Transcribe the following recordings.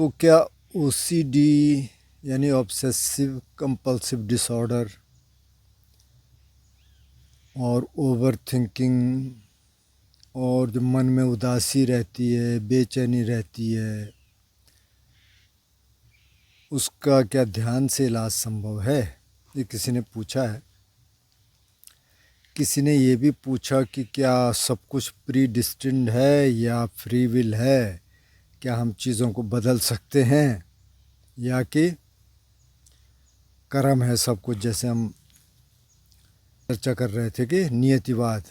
तो क्या ओसीडी यानी ऑब्सेसिव कंपल्सिव डिसऑर्डर और ओवर थिंकिंग और जो मन में उदासी रहती है, बेचैनी रहती है, उसका क्या ध्यान से इलाज संभव है? ये किसी ने पूछा है। किसी ने ये भी पूछा कि क्या सब कुछ प्री डिस्टिन्ड है या फ्री विल है? क्या हम चीज़ों को बदल सकते हैं या कि कर्म है सब कुछ? जैसे हम चर्चा कर रहे थे कि नियतिवाद,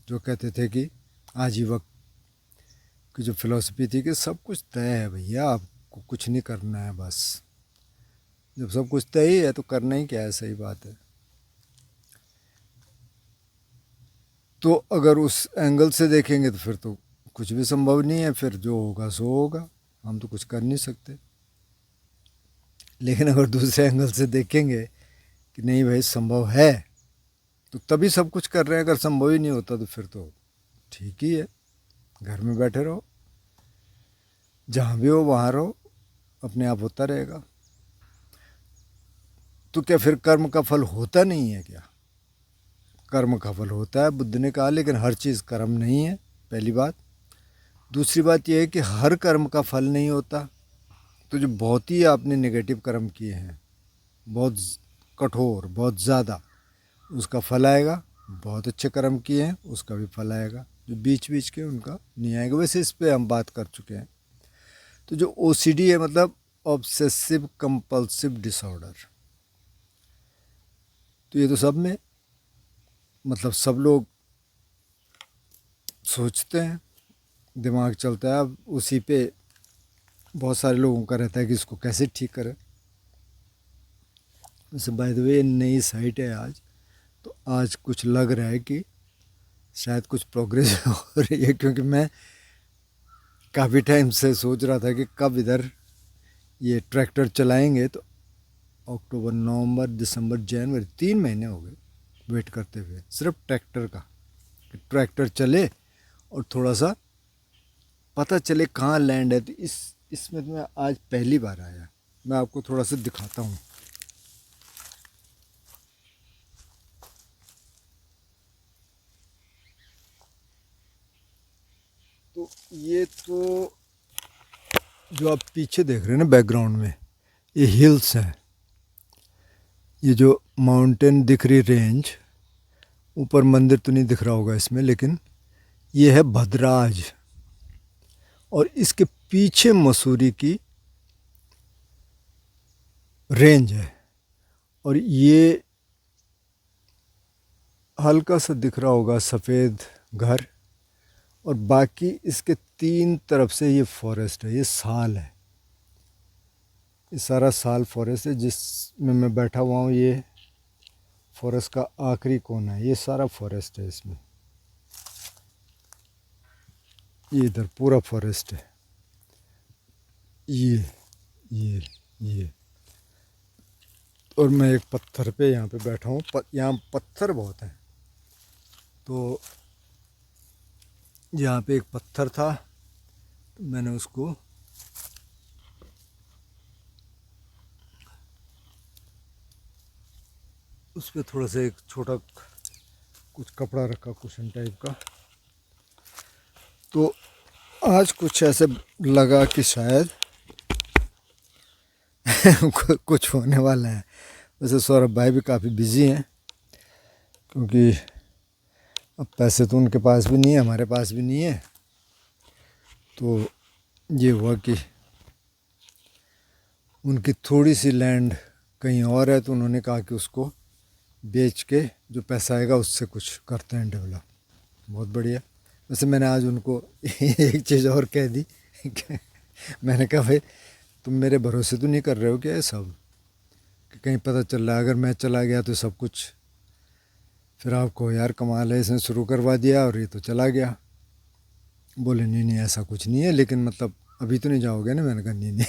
जो कहते थे कि आजीवक की जो फिलॉसफी थी कि सब कुछ तय है भैया, आपको कुछ नहीं करना है, बस जब सब कुछ तय ही है तो करना ही क्या है। सही बात है। तो अगर उस एंगल से देखेंगे तो फिर तो कुछ भी संभव नहीं है, फिर जो होगा सो होगा, हम तो कुछ कर नहीं सकते। लेकिन अगर दूसरे एंगल से देखेंगे कि नहीं भाई संभव है, तो तभी सब कुछ कर रहे हैं। अगर संभव ही नहीं होता तो फिर तो ठीक ही है, घर में बैठे रहो, जहाँ भी हो वहाँ रहो, अपने आप होता रहेगा। तो क्या फिर कर्म का फल होता नहीं है क्या? कर्म का फल होता है, बुद्ध ने कहा, लेकिन हर चीज़ कर्म नहीं है, पहली बात। दूसरी बात यह है कि हर कर्म का फल नहीं होता। तो जो बहुत ही आपने नेगेटिव कर्म किए हैं, बहुत कठोर, बहुत ज़्यादा, उसका फल आएगा। बहुत अच्छे कर्म किए हैं, उसका भी फल आएगा। जो बीच बीच के, उनका नहीं आएगा। वैसे इस पर हम बात कर चुके हैं। तो जो ओसीडी है, मतलब ऑब्सेसिव कंपल्सिव डिसऑर्डर, तो ये तो सब में, मतलब सब लोग सोचते हैं, दिमाग चलता है, अब उसी पे बहुत सारे लोगों का रहता है कि इसको कैसे ठीक करें। वैसे बाय द वे नई साइट है आज, तो आज कुछ लग रहा है कि शायद कुछ प्रोग्रेस हो रही है, क्योंकि मैं काफ़ी टाइम से सोच रहा था कि कब इधर ये ट्रैक्टर चलाएंगे। तो अक्टूबर, नवंबर, दिसंबर, जनवरी, 3 महीने हो गए वेट करते हुए, सिर्फ ट्रैक्टर का, कि ट्रैक्टर चले और थोड़ा सा पता चले कहाँ लैंड है। तो इसमें तो मैं आज पहली बार आया। मैं आपको थोड़ा सा दिखाता हूँ। तो ये तो जो आप पीछे देख रहे हैं ना बैकग्राउंड में, ये हिल्स हैं। ये जो माउंटेन दिख रही, रेंज, ऊपर मंदिर तो नहीं दिख रहा होगा इसमें, लेकिन ये है भद्राज, और इसके पीछे मसूरी की रेंज है। और ये हल्का सा दिख रहा होगा सफ़ेद घर, और बाकी इसके 3 तरफ से ये फॉरेस्ट है, ये साल है, ये सारा साल फॉरेस्ट है। जिसमें मैं बैठा हुआ हूँ, ये फॉरेस्ट का आखिरी कोना है, ये सारा फॉरेस्ट है इसमें। ये इधर पूरा फॉरेस्ट है, ये और मैं एक पत्थर पे यहाँ पे बैठा हूँ। यहाँ पत्थर बहुत हैं। तो यहाँ पे एक पत्थर था, तो मैंने उसको उस पर थोड़ा सा एक छोटा कुछ कपड़ा रखा, कुशन टाइप का। तो आज कुछ ऐसे लगा कि शायद कुछ होने वाला है। वैसे सौरभ भाई भी काफ़ी बिजी हैं, क्योंकि अब पैसे तो उनके पास भी नहीं है, हमारे पास भी नहीं है। तो ये हुआ कि उनकी थोड़ी सी लैंड कहीं और है, तो उन्होंने कहा कि उसको बेच के जो पैसा आएगा उससे कुछ करते हैं डेवलप। बहुत बढ़िया। वैसे मैंने आज उनको एक चीज़ और कह दी। मैंने कहा भाई तुम मेरे भरोसे तो नहीं कर रहे हो क्या ये सब, कि कहीं पता चल रहा है अगर मैं चला गया तो सब कुछ, फिर आपको यार कमाल है, इसने शुरू करवा दिया और ये तो चला गया। बोले नहीं नहीं ऐसा कुछ नहीं है, लेकिन मतलब अभी तो नहीं जाओगे ना? मैंने कहा नहीं नहीं।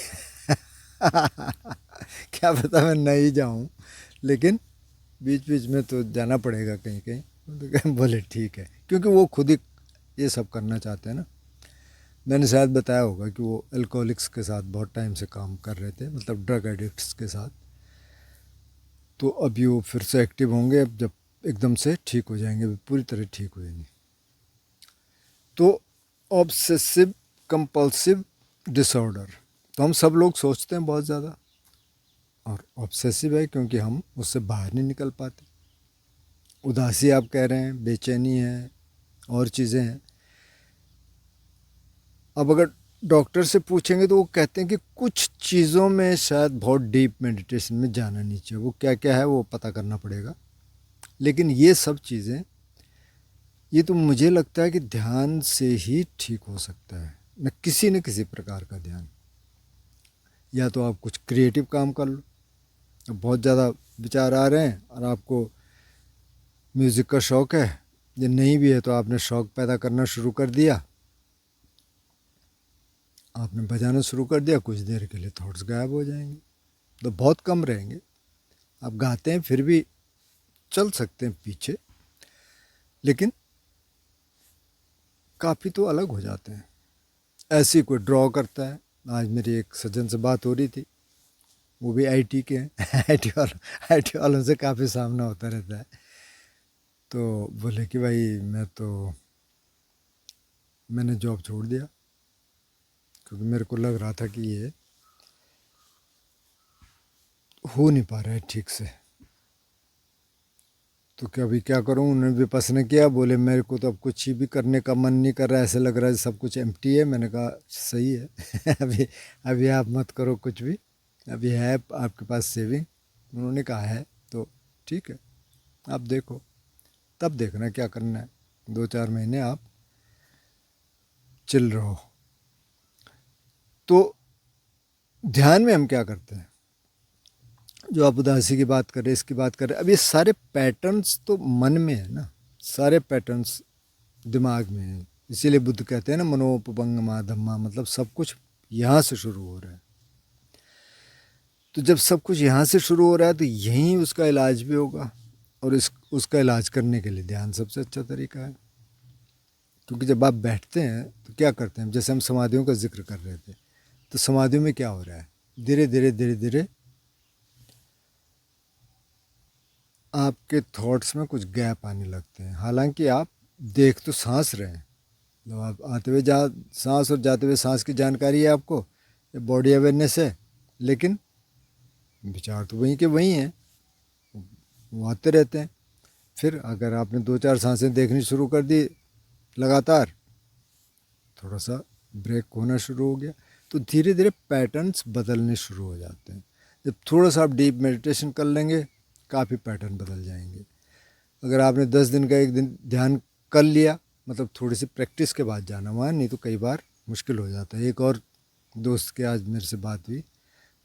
क्या पता मैं नहीं जाऊँ, लेकिन बीच बीच में तो जाना पड़ेगा कहीं कहीं। तो बोले ठीक है, क्योंकि वो खुद ही ये सब करना चाहते हैं ना। मैंने शायद बताया होगा कि वो अल्कोहलिक्स के साथ बहुत टाइम से काम कर रहे थे, मतलब ड्रग एडिक्ट्स के साथ। तो अभी वो फिर से एक्टिव होंगे, अब जब एकदम से ठीक हो जाएंगे, अभी पूरी तरह ठीक हुए नहीं। तो ऑब्सेसिव कंपल्सिव डिसऑर्डर, तो हम सब लोग सोचते हैं बहुत ज़्यादा, और ऑब्सेसिव है क्योंकि हम उससे बाहर नहीं निकल पाते। उदासी आप कह रहे हैं, बेचैनी है, और चीज़ें हैं। अब अगर डॉक्टर से पूछेंगे तो वो कहते हैं कि कुछ चीज़ों में शायद बहुत डीप मेडिटेशन में जाना नहीं चाहिए, वो क्या क्या है वो पता करना पड़ेगा। लेकिन ये सब चीज़ें, ये तो मुझे लगता है कि ध्यान से ही ठीक हो सकता है, न किसी प्रकार का ध्यान। या तो आप कुछ क्रिएटिव काम कर लो, अब बहुत ज़्यादा विचार आ रहे हैं और आपको म्यूज़िक का शौक़ है, ये नहीं भी है तो आपने शौक़ पैदा करना शुरू कर दिया, आपने बजाना शुरू कर दिया, कुछ देर के लिए थॉट्स गायब हो जाएंगे, तो बहुत कम रहेंगे। आप गाते हैं फिर भी चल सकते हैं पीछे, लेकिन काफ़ी तो अलग हो जाते हैं। ऐसे ही कोई ड्रॉ करता है, आज मेरी एक सज्जन से बात हो रही थी, वो भी आईटी के हैं आईटी वालों से काफ़ी सामना होता रहता है। तो बोले कि भाई मैंने जॉब छोड़ दिया क्योंकि मेरे को लग रहा था कि ये हो नहीं पा रहा है ठीक से, तो क्या अभी क्या करूं। उन्होंने विपස්සना किया, बोले मेरे को तो अब कुछ ही भी करने का मन नहीं कर रहा है, ऐसे लग रहा है सब कुछ एम्प्टी है। मैंने कहा सही है अभी आप मत करो कुछ भी, अभी है आपके पास सेविंग। उन्होंने कहा है तो ठीक है, आप देखो, तब देखना क्या करना है, 2-4 महीने आप चिल रहो। तो ध्यान में हम क्या करते हैं, जो आप उदासी की बात कर रहे हैं, इसकी बात कर रहे हैं, अब ये सारे पैटर्न्स तो मन में है ना, सारे पैटर्न्स दिमाग में है। इसीलिए बुद्ध कहते हैं ना मनोपभंगमा धम्मा, मतलब सब कुछ यहाँ से शुरू हो रहा है। तो जब सब कुछ यहाँ से शुरू हो रहा है तो यहीं उसका इलाज भी होगा, और उसका इलाज करने के लिए ध्यान सबसे अच्छा तरीका है। क्योंकि जब आप बैठते हैं तो क्या करते हैं, जैसे हम समाधियों का जिक्र कर रहे थे, तो समाधियों में क्या हो रहा है, धीरे धीरे धीरे धीरे आपके थॉट्स में कुछ गैप आने लगते हैं। हालांकि आप देख तो सांस रहे हैं, मतलब आप आते हुए सांस और जाते हुए सांस की जानकारी है आपको, ये बॉडी अवेयरनेस है, लेकिन विचार तो वहीं के वहीं हैं, वो आते रहते हैं। फिर अगर आपने 2-4 सांसें देखनी शुरू कर दी लगातार, थोड़ा सा ब्रेक होना शुरू हो गया, तो धीरे धीरे पैटर्न्स बदलने शुरू हो जाते हैं। जब थोड़ा सा आप डीप मेडिटेशन कर लेंगे, काफ़ी पैटर्न बदल जाएंगे। अगर आपने 10 दिन का एक दिन ध्यान कर लिया, मतलब थोड़ी सी प्रैक्टिस के बाद जाना वहाँ, नहीं तो कई बार मुश्किल हो जाता है। एक और दोस्त के आज मेरे से बात हुई,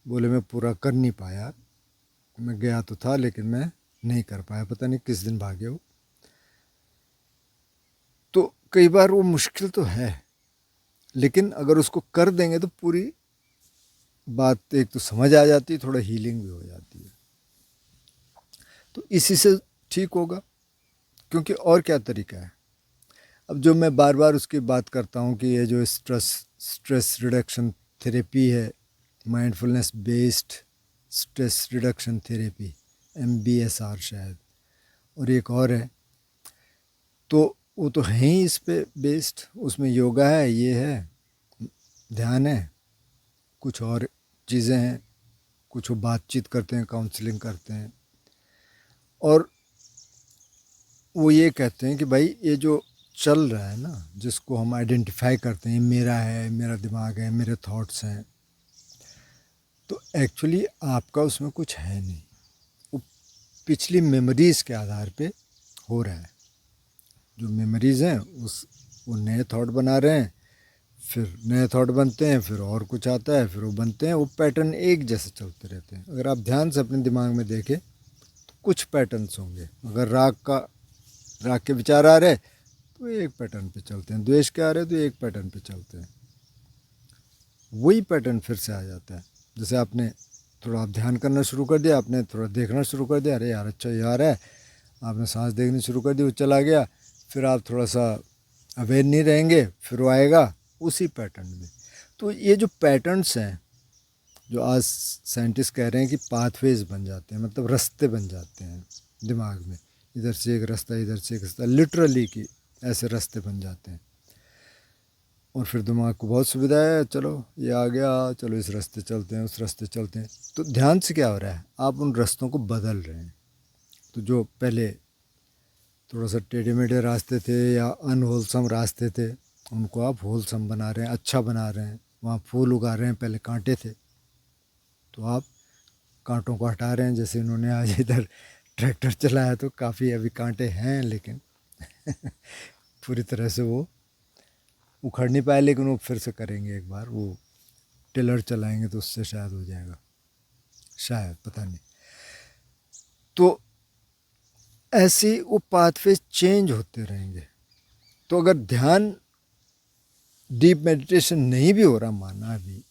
बोले मैं पूरा कर नहीं पाया, मैं गया तो था लेकिन मैं नहीं कर पाया, पता नहीं किस दिन भागे हो। तो कई बार वो मुश्किल तो है, लेकिन अगर उसको कर देंगे तो पूरी बात एक तो समझ आ जाती है, थोड़ा हीलिंग भी हो जाती है। तो इसी से ठीक होगा, क्योंकि और क्या तरीका है। अब जो मैं बार बार उसकी बात करता हूँ कि ये जो स्ट्रेस रिडक्शन थेरेपी है, mindfulness based stress reduction therapy, MBSR शायद, और एक और है, तो वो तो है ही इस पे बेस्ड। उसमें योगा है, ये है, ध्यान है, कुछ और चीज़ें हैं, कुछ वो बातचीत करते हैं, काउंसलिंग करते हैं, और वो ये कहते हैं कि भाई ये जो चल रहा है ना, जिसको हम आइडेंटिफाई करते हैं, मेरा है, मेरा दिमाग है, मेरे थॉट्स हैं, तो एक्चुअली आपका उसमें कुछ है नहीं, वो पिछली मेमोरीज़ के आधार पे हो रहा है। जो मेमोरीज़ हैं वो नए थॉट बना रहे हैं, फिर नए थॉट बनते हैं, फिर और कुछ आता है, फिर वो बनते हैं, वो पैटर्न एक जैसे चलते रहते हैं। अगर आप ध्यान से अपने दिमाग में देखें तो कुछ पैटर्न्स होंगे। अगर राग के विचार आ रहे तो एक पैटर्न पे चलते हैं, द्वेष के आ रहे तो एक पैटर्न पे चलते हैं, वही पैटर्न फिर से आ जाता है। जैसे आपने थोड़ा आप ध्यान करना शुरू कर दिया, आपने थोड़ा देखना शुरू कर दिया, अरे यार अच्छा ये आ रहा है, आपने सांस देखनी शुरू कर दी, वो चला गया, फिर आप थोड़ा सा अवेयर नहीं रहेंगे, फिर वो आएगा, उसी पैटर्न में। तो ये जो पैटर्न्स हैं, जो आज साइंटिस्ट कह रहे हैं कि पाथवेज बन जाते हैं, मतलब रास्ते बन जाते हैं दिमाग में, इधर से एक रास्ता, इधर से एक रास्ता, लिटरली कि ऐसे रास्ते बन जाते हैं। और फिर दिमाग को बहुत सुविधा है, चलो ये आ गया, चलो इस रास्ते चलते हैं, उस रास्ते चलते हैं। तो ध्यान से क्या हो रहा है, आप उन रास्तों को बदल रहे हैं। तो जो पहले थोड़ा सा टेढ़े मेढ़े रास्ते थे या अनहोलसम रास्ते थे, उनको आप होलसम बना रहे हैं, अच्छा बना रहे हैं। वहाँ फूल उगा रहे हैं, पहले कांटे थे तो आप कांटों को हटा रहे हैं। जैसे इन्होंने आज इधर ट्रैक्टर चलाया तो काफ़ी अभी कांटे हैं, लेकिन पूरी तरह से वो उखड़ नहीं पाए, लेकिन वो फिर से करेंगे एक बार, वो टिलर चलाएंगे तो उससे शायद हो जाएगा, शायद, पता नहीं। तो ऐसे वो पाथवे चेंज होते रहेंगे। तो अगर ध्यान, डीप मेडिटेशन नहीं भी हो रहा माना अभी,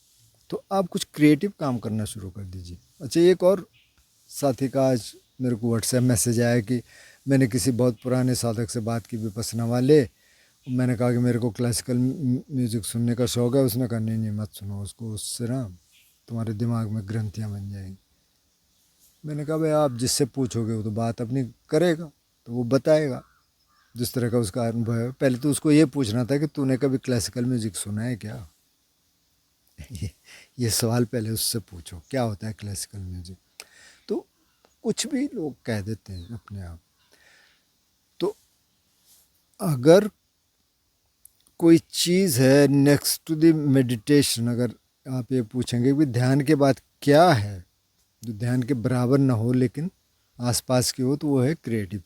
तो आप कुछ क्रिएटिव काम करना शुरू कर दीजिए। अच्छा, एक और साथी का आज मेरे को व्हाट्सएप मैसेज आया कि मैंने किसी बहुत पुराने साधक से बात की, विपස්සना वाले। मैंने कहा कि मेरे को क्लासिकल म्यूज़िक सुनने का शौक़ है। उसने कहा नहीं नहीं मत सुनो उसको, उससे ना तुम्हारे दिमाग में ग्रंथियाँ बन जाएंगी। मैंने कहा भाई आप जिससे पूछोगे वो तो बात अपनी करेगा, तो वो बताएगा जिस तरह का उसका अनुभव है। पहले तो उसको ये पूछना था कि तूने कभी क्लासिकल म्यूज़िक सुना है क्या। ये सवाल पहले उससे पूछो, क्या होता है क्लासिकल म्यूज़िक। तो कुछ भी लोग कह देते हैं अपने आप। तो अगर कोई चीज़ है नेक्स्ट टू द मेडिटेशन, अगर आप ये पूछेंगे कि ध्यान के बाद क्या है जो ध्यान के बराबर ना हो लेकिन आसपास की हो, तो वो है क्रिएटिव,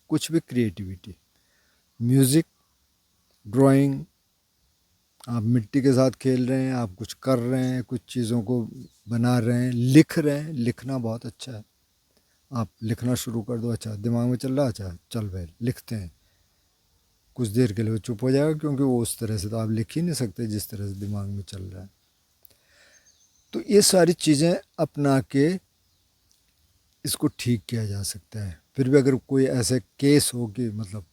कुछ भी क्रिएटिविटी। म्यूज़िक, ड्राइंग, आप मिट्टी के साथ खेल रहे हैं, आप कुछ कर रहे हैं, कुछ चीज़ों को बना रहे हैं, लिख रहे हैं। लिखना बहुत अच्छा है, आप लिखना शुरू कर दो। अच्छा दिमाग में चल रहा, अच्छा चल भाई लिखते हैं। कुछ देर के लिए वो चुप हो जाएगा, क्योंकि वो उस तरह से तो आप लिख ही नहीं सकते जिस तरह से दिमाग में चल रहा है। तो ये सारी चीज़ें अपना के इसको ठीक किया जा सकता है। फिर भी अगर कोई ऐसे केस हो कि मतलब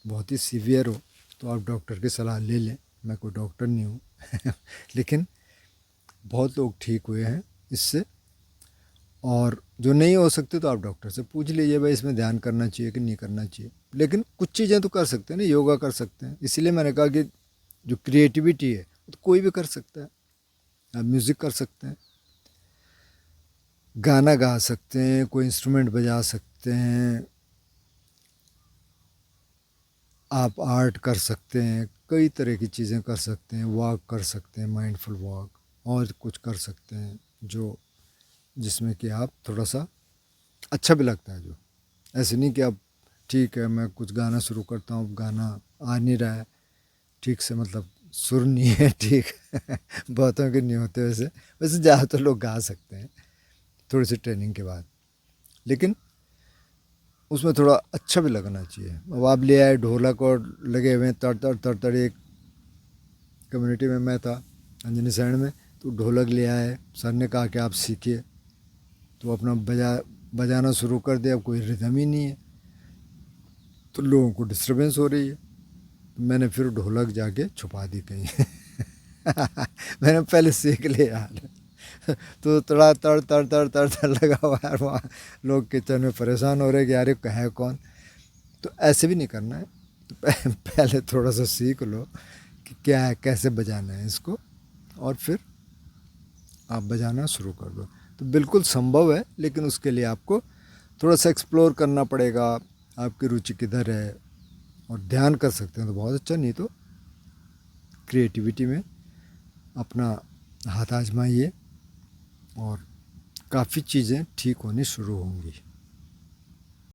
बहुत ही सीवियर हो, तो आप डॉक्टर की सलाह ले लें। मैं कोई डॉक्टर नहीं हूँ लेकिन बहुत लोग ठीक हुए हैं इससे। और जो नहीं हो सकते तो आप डॉक्टर से पूछ लीजिए भाई इसमें ध्यान करना चाहिए कि नहीं करना चाहिए। लेकिन कुछ चीज़ें तो कर सकते हैं ना, योगा कर सकते हैं। इसीलिए मैंने कहा कि जो क्रिएटिविटी है तो कोई भी कर सकता है। आप म्यूज़िक कर सकते हैं, गाना गा सकते हैं, कोई इंस्ट्रूमेंट बजा सकते हैं, आप आर्ट कर सकते हैं, कई तरह की चीज़ें कर सकते हैं, वॉक कर सकते हैं, माइंडफुल वॉक, और कुछ कर सकते हैं जो जिसमें कि आप थोड़ा सा अच्छा भी लगता है। जो ऐसे नहीं कि आप ठीक है मैं कुछ गाना शुरू करता हूँ, गाना आ नहीं रहा है ठीक से, मतलब सुर नहीं है ठीक बहुतों के नहीं होते वैसे। वैसे ज़्यादातर लोग गा सकते हैं थोड़ी सी ट्रेनिंग के बाद, लेकिन उसमें थोड़ा अच्छा भी लगना चाहिए। अब आप ले आए ढोलक और लगे हुए हैं तड़ तड़ तड़ तड़। एक कम्युनिटी में मैं था अंजनी सैंड में, तो ढोलक ले आए, सर ने कहा कि आप सीखिए, तो अपना बजाना शुरू कर दिया। अब कोई रिदम ही नहीं है, तो लोगों को डिस्टर्बेंस हो रही है। तो मैंने फिर ढोलक जाके छुपा दी कहीं मैंने पहले सीख लिया यार तो थोड़ा तड़ तड़ तड़ तड़ तड़ लगा हुआ यार, वहाँ लोग किचन में परेशान हो रहे हैं कि यार ये है कौन। तो ऐसे भी नहीं करना है। तो पहले थोड़ा सा सीख लो कि क्या है, कैसे बजाना है इसको, और फिर आप बजाना शुरू कर दो। तो बिल्कुल संभव है, लेकिन उसके लिए आपको थोड़ा सा एक्सप्लोर करना पड़ेगा, आपकी रुचि किधर है। और ध्यान कर सकते हैं तो बहुत अच्छा, नहीं तो क्रिएटिविटी में अपना हाथ आजमाइए और काफ़ी चीज़ें ठीक होनी शुरू होंगी।